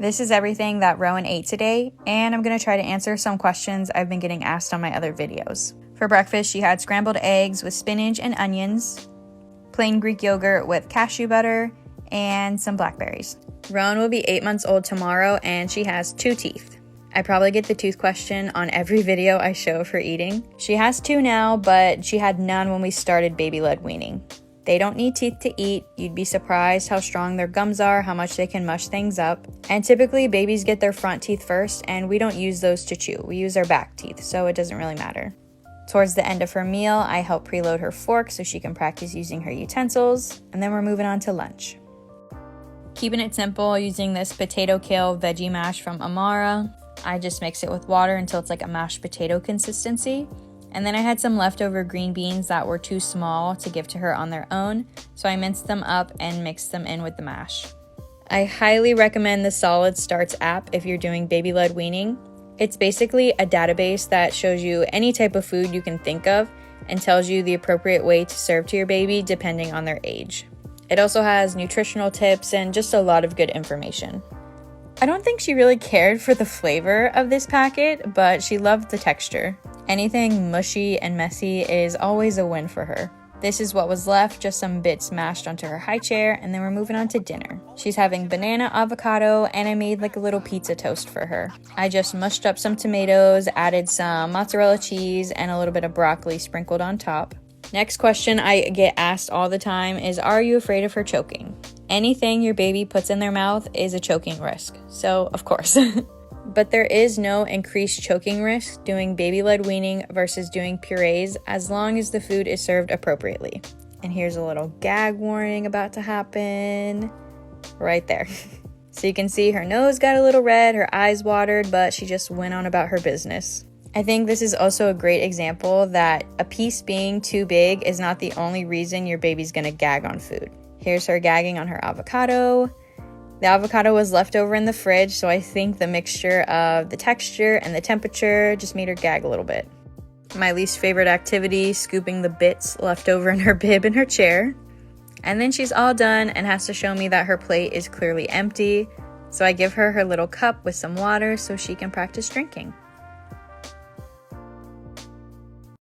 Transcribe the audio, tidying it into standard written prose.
This is everything that Rowan ate today, and I'm going to try to answer some questions I've been getting asked on my other videos. For breakfast, she had scrambled eggs with spinach and onions, plain Greek yogurt with cashew butter, and some blackberries. Rowan will be 8 months old tomorrow, and she has 2 teeth. I probably get the tooth question on every video I show of her eating. She has 2 now, but she had none when we started baby-led weaning. They don't need teeth to eat. You'd be surprised how strong their gums are, how much they can mush things up. And typically babies get their front teeth first, and we don't use those to chew. We use our back teeth, so it doesn't really matter. Towards the end of her meal, I help preload her fork so she can practice using her utensils, and then we're moving on to lunch. Keeping it simple, using this potato kale veggie mash from Amara. I just mix it with water until it's like a mashed potato consistency. And then I had some leftover green beans that were too small to give to her on their own, so I minced them up and mixed them in with the mash. I highly recommend the Solid Starts app if you're doing baby-led weaning. It's basically a database that shows you any type of food you can think of and tells you the appropriate way to serve to your baby depending on their age. It also has nutritional tips and just a lot of good information. I don't think she really cared for the flavor of this packet, but she loved the texture. Anything mushy and messy is always a win for her. This is what was left, just some bits mashed onto her high chair, and then we're moving on to dinner. She's having banana avocado, and I made like a little pizza toast for her. I just mushed up some tomatoes, added some mozzarella cheese, and a little bit of broccoli sprinkled on top. Next question I get asked all the time is, are you afraid of her choking? Anything your baby puts in their mouth is a choking risk, so of course. But there is no increased choking risk doing baby-led weaning versus doing purees as long as the food is served appropriately. And here's a little gag warning about to happen right there. So you can see her nose got a little red, her eyes watered, but she just went on about her business. I think this is also a great example that a piece being too big is not the only reason your baby's gonna gag on food. Here's her gagging on her avocado. The avocado was left over in the fridge, so I think the mixture of the texture and the temperature just made her gag a little bit. My least favorite activity, scooping the bits left over in her bib in her chair. And then she's all done and has to show me that her plate is clearly empty, so I give her her little cup with some water so she can practice drinking.